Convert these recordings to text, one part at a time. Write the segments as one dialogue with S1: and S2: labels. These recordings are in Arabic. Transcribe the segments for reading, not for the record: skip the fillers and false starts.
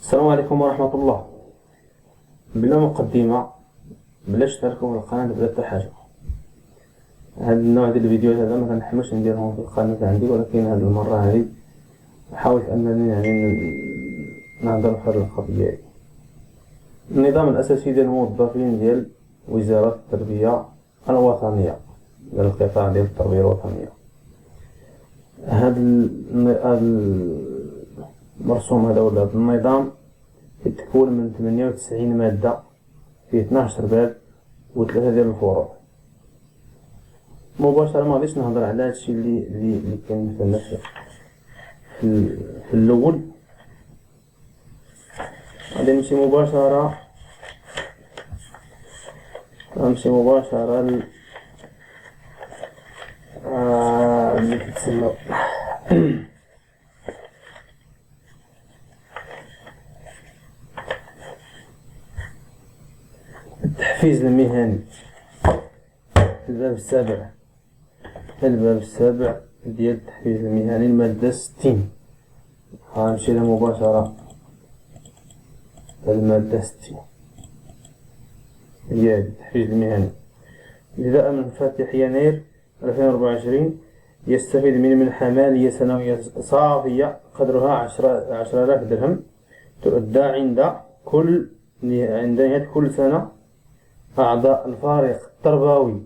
S1: السلام عليكم ورحمة الله. بلا مقدمة، بلا تشتركوا في القناة بلا حتى حاجة. هاد النوع ديال الفيديوهات هذا ما كنحملش نديرهم في القناة عندي، ولكن هاد المرة هذه حاولت أنني نهضر في هاد القضية هادي. النظام الأساسي ديال الموظفين ديال وزارة التربية الوطنية، ديال القطاع ديال التربية الوطنية. هاد المرسوم هذا ولا هاد النظام يتكون من 98 مادة فيه 12 باب وثلاثة ديال الفروع. مباشرة ما غاديش نهضر على هادشي اللي كاين في الأول. غادي نمشي مباشرة اللي كيتسمى التحفيز المهني، الباب السابع ديال التحفيز المهني، المادة 60. غنمشي لها مباشرة. المادة 60 هي التحفيز المهني. ابتداء من فاتح يناير 2024 يستفيد من منحة مالية سنوية صافية قدرها 10,000 درهم، تؤدى عند نهاية كل سنة أعضاء الفريق التربوي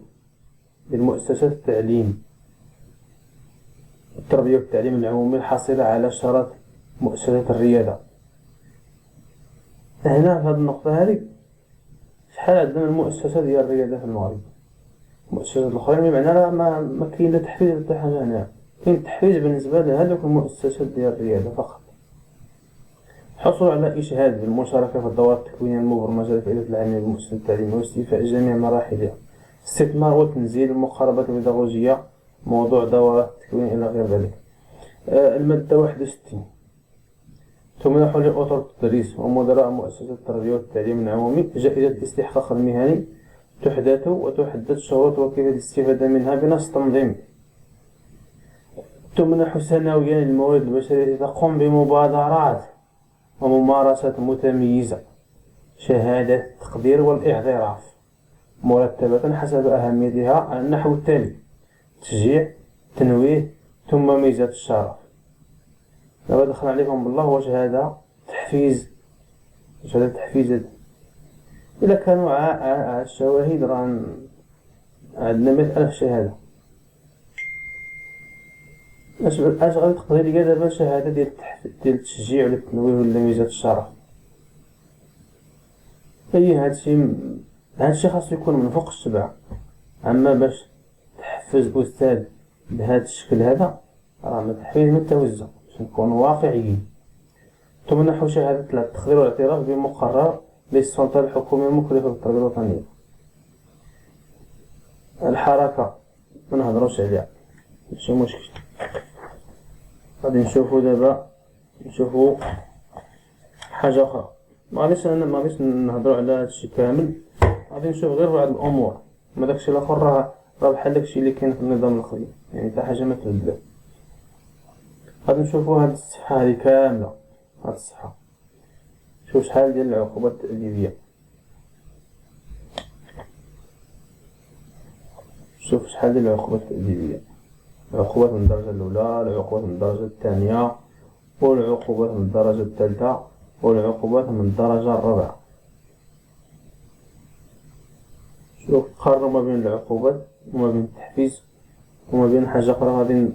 S1: للمؤسسات التربية والتعليم العمومي الحاصلة على شرط مؤسسات الريادة. هنا في هذه النقطة هذه شحال عندنا من المؤسسات ديال الريادة في المغرب؟ المؤسسات الأخرين بمعنى راه ما كاين لا تحفيز حتى حاجة. هنا كاين تحفيز بالنسبة لهذوك المؤسسات ديال الريادة فقط. الحصول على إشهاد بالمشاركة في الدورات التكوينية المبرمجة لفائدة العاملين بالمؤسسة التعليمية واستيفاء جميع مراحلها، استثمار وتنزيل المقاربات البيداغوجية، موضوع دورات التكوين إلى غير ذلك. المادة 61 تمنح لأطر التدريس ومدراء مؤسسة التربية والتعليم العمومي جائزة الاستحقاق المهني، وتحدد شروط وكيفية الاستفادة منها بنص تنظيمي. تمنح سنويا للموارد البشرية التي تقوم بمبادرات وممارسات متميزة شهادة التقدير والإعتراف مرتبة حسب أهميتها على النحو التالي: تشجيع، تنويه، ثم ميزات الشرف. دابا دخل عليكم بالله هو شهادة تحفيز. إلا كانوا على الشواهد راه عندنا 100,000 شهادة. اش غادي تقضي ليا دابا شهادة ديال التشجيع ولا التنويه ولا ميزات الشرف؟ هادشي خاصو يكون من فوق السبعة. أما باش تحفز أستاذ بهذا الشكل هذا راه ما تحفيز ما توزع، باش نكونوا واقعيين. تمنح شهادة التقدير والاعتراف بمقرر للسلطة الحكومية المكلفة بالتربية الوطنية. الحركة ما نهضروش عليها، ماشي مشكل. غادي نشوفو حاجة أخرى. ما غاديش نهضروا على هادشي كامل، غادي نشوف غير بعض الأمور. ما داكشي الآخر راه بحال داكشي اللي كاين في النظام الأخرين، يعني حتى حاجة ما تبدل. غادي نشوفو هاد الصفحة هادي كاملة. هاد الصفحة شوف شحال ديال العقوبات التأديبية. العقوبات من الدرجة الأولى، العقوبات من الدرجة الثانية، والعقوبات من الدرجة الثالثة، والعقوبات من الدرجة الرابعة. شوف قارنوا ما بين العقوبات وما بين التحفيز وما بين حاجة أخرى غادي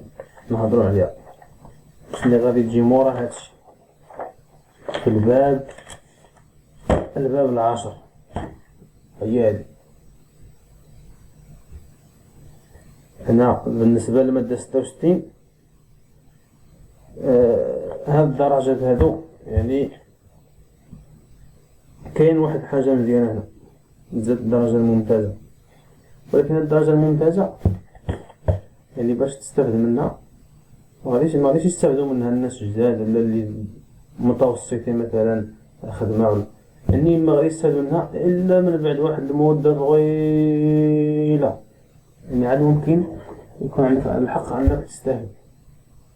S1: نهضروا عليها. اللي غادي تجي مورا هادشي في الباب 10 هي هادي. هنا بالنسبة للمادة 66 هاد الدرجات هادو يعني كاين واحد حاجة مزيانة هنا، بالذات الدرجة الممتازة. ولكن هاد الدرجة الممتازة يعني باش تستافد منها ما غاديش يستافدوا منها الناس الجداد ولا اللي متوسطين مثلا خدمة، يعني ما غاديش يستافدوا منها إلا من بعد واحد المدة طويلة. يعني عاد ممكن يكون عندك الحق أنك تستافد.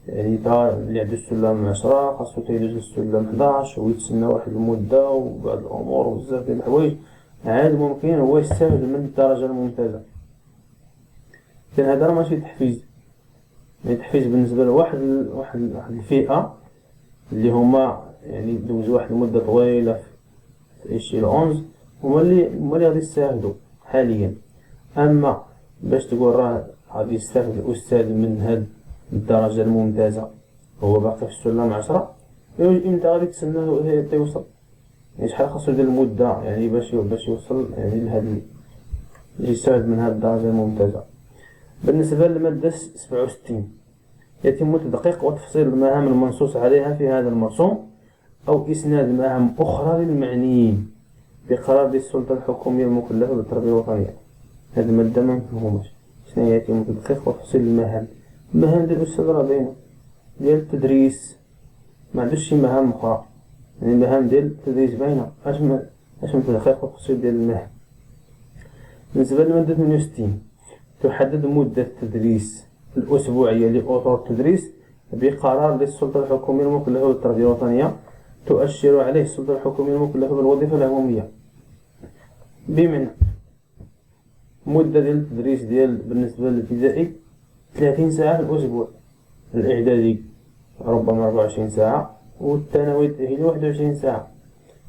S1: يعني تا اللي عنده السلم 10 خاصو تيدوز السلم 11 ويتسنى واحد المدة وبعض الأمور وبزاف ديال الحوايج عاد ممكن هو يستافد من الدرجة الممتازة. إذن هذا راه ماشي تحفيز، يعني تحفيز بالنسبة لواحد الفئة اللي هما يعني دوزو واحد المدة طويلة في إشيل 11 هما اللي غادي يستافدو حاليا. أما باش تقول راه غادي يستافد الأستاذ من هاد الدرجة الممتازة هو باقي في السلم 10، إمتى غادي تسناه حتى يوصل؟ يعني شحال خاصو يدير المدة يعني باش يوصل يعني لهاد يستافد من هاد الدرجة الممتازة. بالنسبة للمادة 67 يتم تدقيق وتفصيل المهام المنصوص عليها في هذا المرسوم أو إسناد مهام أخرى للمعنيين بقرار للسلطة الحكومية المكلفة بالتربية الوطنية. هذه المادة ما مفهومش شنو هي يتم تدقيق وتفصيل المهام ديال الأستاذ راه باينة ديال التدريس، ما عندوش شي مهام أخرى، يعني المهام ديال التدريس باينة، اش من تدقيق وتفصيل ديال المهام. بالنسبة للمادة 68 تحدد مدة التدريس الأسبوعية لأطر التدريس بقرار للسلطة الحكومية المكلفة بالتربية الوطنية تؤشر عليه السلطة الحكومية المكلفة بالوظيفة العمومية. بمعنى مدة ديال التدريس بالنسبة للابتدائي 30 ساعة في الأسبوع، الإعدادي ربما 24 ساعة والثانوي التأهيلي 21 ساعة.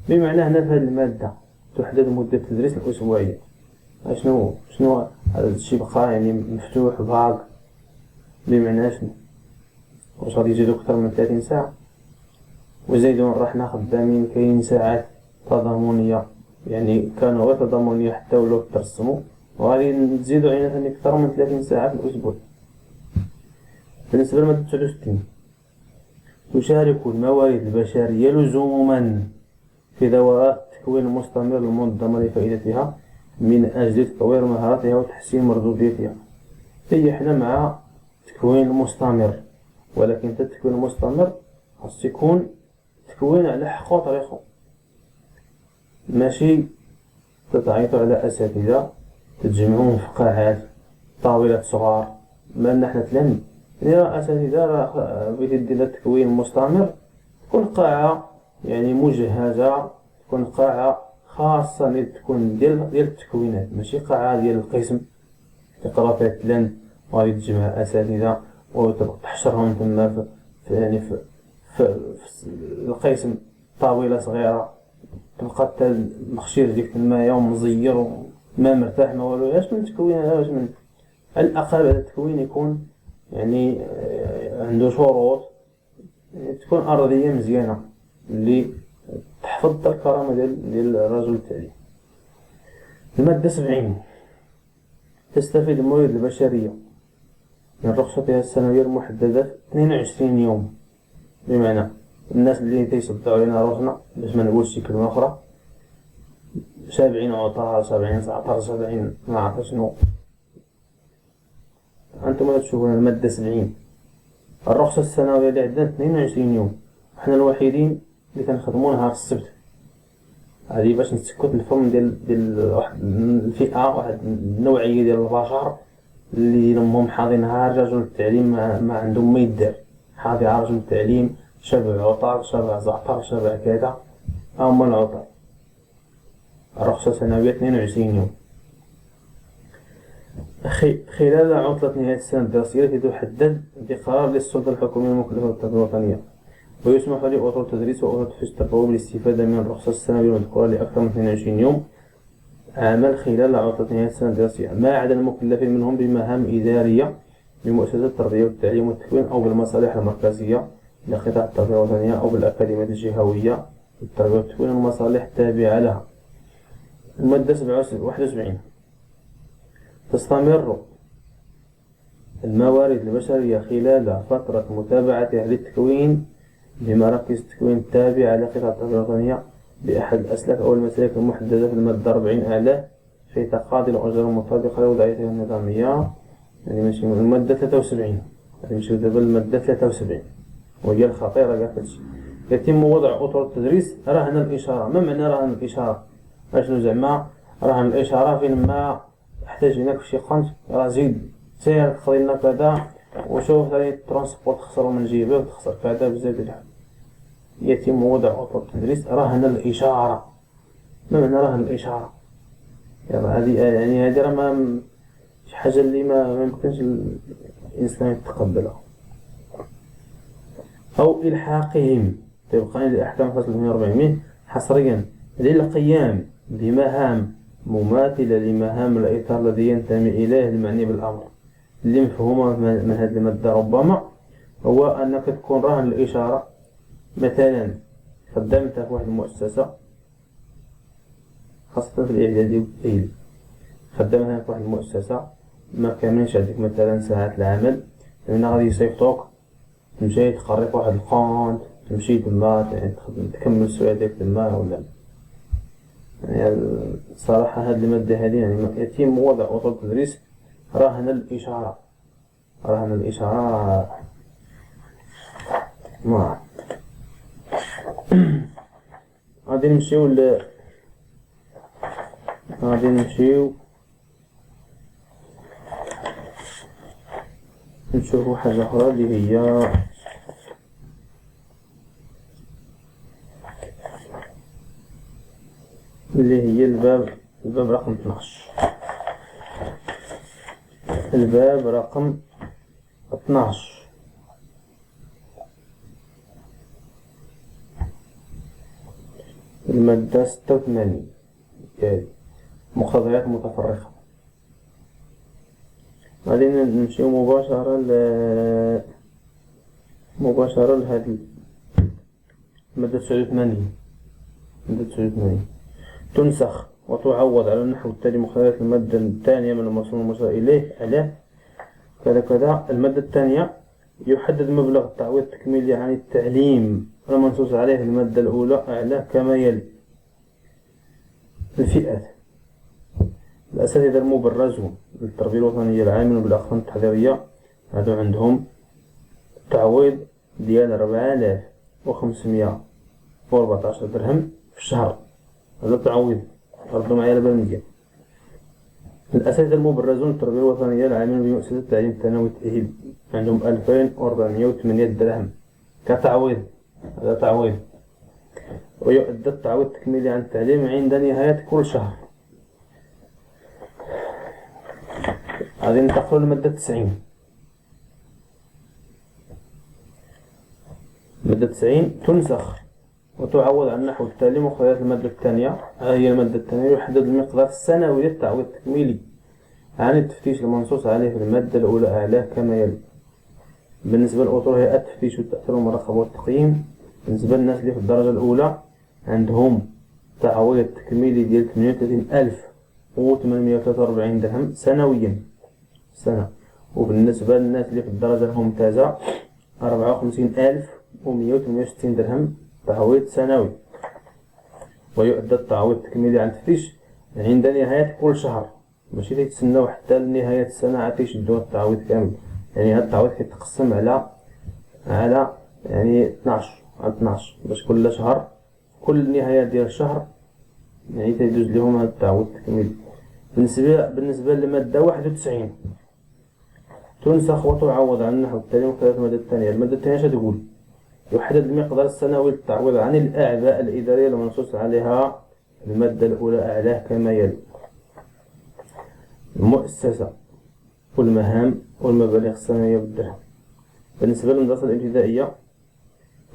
S1: بمعنى هنا في هذه المادة تحدد مدة التدريس الأسبوعية. شنو هذا الشيء بقى يعني مفتوح فاغ، بمعنى شنو؟ واش غادي يزيدو أكثر من 30 ساعة؟ وزيدون رحنا خدامين كاين ساعات تضامنية يعني كانوا غير تضامنية حتى ولاو ترسموا، وغادي نزيدو علينا ثاني أكثر من 30 ساعة في الأسبوع. بالنسبة للمادة 69 تشارك الموارد البشرية لزوما في دورات التكوين المستمر المنظمة لفائدتها من أجل تطوير مهاراتها وتحسين مردوديتها. هي حنا مع التكوين المستمر، ولكن التكوين المستمر خاص يكون تكوين على حقه وطريقه، ماشي تتعيطوا على أساتذة تتجمعون في قاعات طاولات صغار. مالنا حنا تلاميذ يعني راه أساتذة راه بغيتي دير التكوين المستمر تكون قاعة يعني مجهزة، تكون قاعة خاصة اللي تكون ديال التكوينات، ماشي قاعة ديال القسم تقرا فيها التلاميذ وغادي تجمع أساتذة وتحشرهم تما في القسم طاولة صغيرة تلقى حتى المخشير ديك تمايا ومزير وما مرتاح ما والو. اش من تكوين هذا؟ واش من على الأقل هذا التكوين يكون يعني عنده شروط، يعني تكون أرضية مزيانة اللي تحفظ الكرامة ديال الرجل التعليم. المادة 70 تستفيد الموارد البشرية من رخصتها السنوية المحددة في 22 يوم. بمعنى الناس اللي تيصدعوا علينا روسنا باش ما نقولش شي كلمة أخرى 70 عطار 70 زعتر 70 ما عرفت شنو. أنتم تشوفون المادة 70 الرخصة السنوية اللي عندنا 22 يوم، حنا الوحيدين اللي كنخدمو نهار السبت. هذه باش نسكت الفم ديال واحد الفئة، واحد النوعية ديال البشر اللي لمهم حاضي نهار رجل التعليم ما عندهم ما يدار، حاضي على رجل التعليم شبع عطار شبع زعتر شبع كذا. هما العطار الرخصة السنوية 22 يوم. خلال عطلة نهاية السنة الدراسية التي تحدد بقرار للسلطة الحكومية المكلفة بالتربية الوطنية، ويسمح لأطر التدريس وأطر التحفيز التربوي بالاستفادة من الرخصة السنوية المذكورة لأكثر من 22 يوم عمل خلال عطلة نهاية السنة الدراسية، ما عدا المكلفين منهم بمهام إدارية بمؤسسات التربية والتعليم والتكوين أو بالمصالح المركزية لقطاع التربية الوطنية أو بالأكاديميات الجهوية للتربية والتكوين والمصالح التابعة لها. المادة 71 تستمر الموارد البشرية خلال فترة متابعتها للتكوين بمراكز التكوين التابعة لقطاع التربية الوطنية بأحد الأسلاك أو المسالك المحددة في المادة 40 أعلاه في تقاضي الأجور المطابقة لوضعيتها النظامية. يعني ماشي المادة 73 نمشيو دابا للمادة 73 وهي الخطيرة كاع هادشي. يتم وضع أطر التدريس رهن الإشارة. ما معنى رهن الإشارة؟ أشنو زعما رهن الإشارة؟ فين ما احتاجناك في شي قنت راه زيد سير خذ لنا كذا وشوف ثاني الترونسبورت تخسرو من جيبه وتخسر كذا بزاف ديال الحوايج. يتم وضع أطر التدريس رهن الإشارة. ما معنى رهن الإشارة؟ يعني هذه راه ما شي حاجة اللي ما يمكنش الإنسان يتقبلها. أو إلحاقهم طبقا لأحكام فصل 140 حصريا للقيام بمهام مماثلة لمهام الإطار الذي ينتمي إليه المعني بالأمر. اللي مفهومة من هذه المادة ربما هو أنك تكون راهن الإشارة. مثلا خدمت في واحد المؤسسة خاصة في الإعدادي والتأهيلي، خدمتها في واحد المؤسسة ما كاملينش عندك مثلا ساعات العمل، لأن غادي يصيفطوك تمشي تقري في واحد الكونت، تمشي تما تكمل سوايعك تما ولا. يعني الصراحة هاد المادة هذه يعني يتم وضع أطر التدريس رهن الإشارة. رهن الإشارة ما غادي نمشيو نشوفو حاجة أخرى اللي هي الباب رقم 12. الباب رقم 12 المادة 86 يعني مقتضيات متفرقة. غادي نمشيو مباشرة لهذه المادة 89. تنسخ وتعوض على النحو التالي مقتضيات المادة الثانية من المرسوم المشار إليه عليه كذا. المادة الثانية يحدد مبلغ التعويض التكميلي عن التعليم المنصوص عليه في المادة الأولى أعلى كما يلي. الفئات: الأساتذة المبرزون للتربية الوطنية العاملون بالأقسام التحضيرية هادو عندهم تعويض ديال 4514 درهم في الشهر. هذا التعويض ردوا معايا على بالمزيان. الأساتذة المبرزون للتربية الوطنية العاملون بمؤسسة التعليم الثانوي التأهيلي عندهم 2408 درهم كتعويض. هذا تعويض. ويؤدى التعويض التكميلي عن التعليم عند نهاية كل شهر. غادي ننتقلوا للمادة 90. المادة 90 تنسخ وتعوض عن النحو التالي مقتضيات المادة الثانية. هي المادة الثانية يحدد المقدار السنوي للتعويض التكميلي عن التفتيش المنصوص عليه في المادة الأولى أعلاه كما يلي. بالنسبة لأطر هيئة التفتيش والتأثير والمراقبة والتقييم، بالنسبة للناس اللي في الدرجة الأولى عندهم تعويض تكميلي ديال 38843 درهم سنويا سنة. وبالنسبة للناس اللي في الدرجة الممتازة 54168 درهم تعويض سنوي. ويؤدى التعويض التكميلي عن التفتيش عند نهاية كل شهر، ماشي تيتسناو حتى لنهاية السنة عاد تيشدو التعويض كامل. يعني هاد التعويض كيتقسم على يعني 12 باش كل شهر كل نهاية ديال الشهر يعني تيدوز لهم هاد التعويض التكميلي. بالنسبة للمادة 91 تنسخ وتعوض عن النحو التالي مقتضيات المادة الثانية. المادة الثانية اش تقول؟ يحدد المقدار السنوي للتعويض عن الأعباء الإدارية المنصوص عليها المادة الأولى أعلاه كما يلي. المؤسسة والمهام والمبالغ السنوية بالدرهم. بالنسبة للمدرسة الابتدائية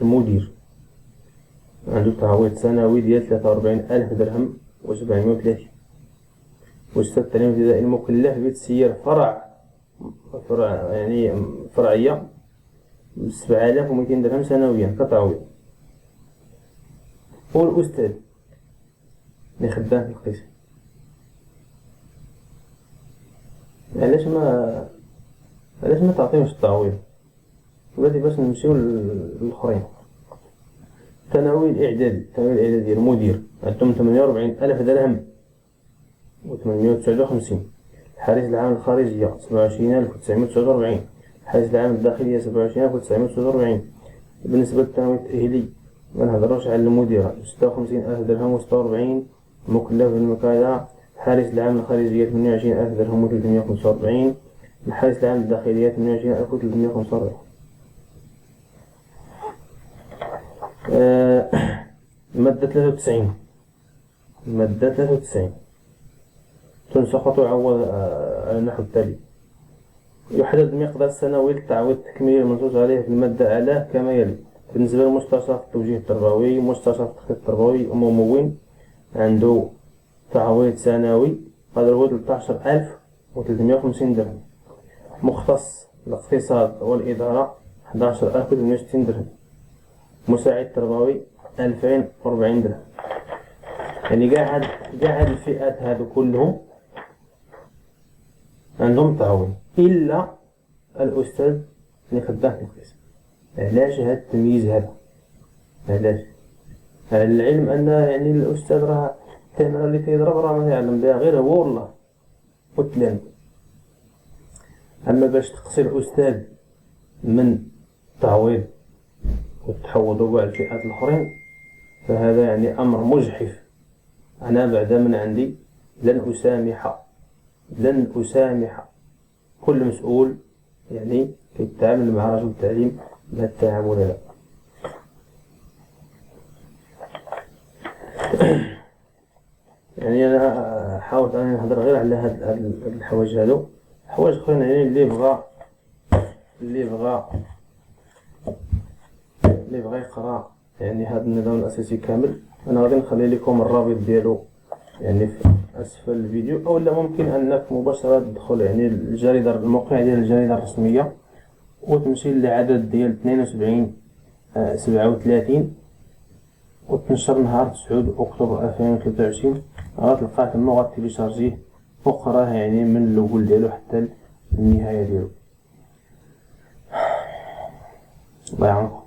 S1: المدير عنده تعويض سنوي ديال 43000 درهم و730. وأستاذ التعليم الابتدائي المكلف بتسيير فرع يعني فرعية 7200 درهم سنويا كتعويض. والأستاذ اللي خدام في القسم علاش ما تعطيوش التعويض؟ ولاتي باش نمشيو للآخرين. الثانوي الإعدادي المدير عندهم 48000 درهم و859. الحارس العام الخارجية 27949. الحارس العام الداخلية 27949. بالنسبة للثانوي التأهيلي منهضروش على المديرة 56000 درهم و46 مكلف بالمكالة. الحارس العام الخارجية 28000 درهم و345. الحديث العام الداخلية 28,345. المادة 93. المادة 93 تنسخ وتعوض على النحو التالي: يحدد المقدار السنوي للتعويض التكميلي المنصوص عليه في المادة أعلاه كما يلي. بالنسبة للمستشار في التوجيه التربوي، مستشار في التخطيط التربوي وممول عنده تعويض سنوي قدره 13,350 درهم. مختص الاقتصاد والإدارة 11,360 درهم. مساعد تربوي 2,040 درهم. يعني قاع هاد الفئات هادو كلهم عندهم تعويض إلا الأستاذ اللي خدام في القسم. علاش هاد التمييز هذا؟ علاش؟ على العلم أن يعني الأستاذ راه التمرة اللي كيضرب راه ما يعلم بها غير هو والله والتلاميذ. أما باش تقصي الأستاذ من التعويض وتحوضوا كاع الفئات الآخرين فهذا يعني أمر مجحف. أنا بعد من عندي لن أسامح كل مسؤول يعني كيتعامل مع رجل التعليم بهذا التعامل هذا. يعني أنا حاولت أن نهضر غير على هاد الحوايج هادو. حوايج أخرين يعني اللي بغى يقرأ يعني هذا النظام الأساسي كامل، أنا غادي نخلي لكم الرابط ديالو يعني في أسفل الفيديو، أو لا ممكن أنك مباشرة تدخل يعني الجريدة، الموقع ديال الجريدة الرسمية، وتمشي للعدد ديال 72/37 وتنشر نهار 9 أكتوبر 2023. غتلقاه تما وغتيليشارجيه وقراه يعني من الأول ديالو حتى النهاية ديالو. الله يعاونكم.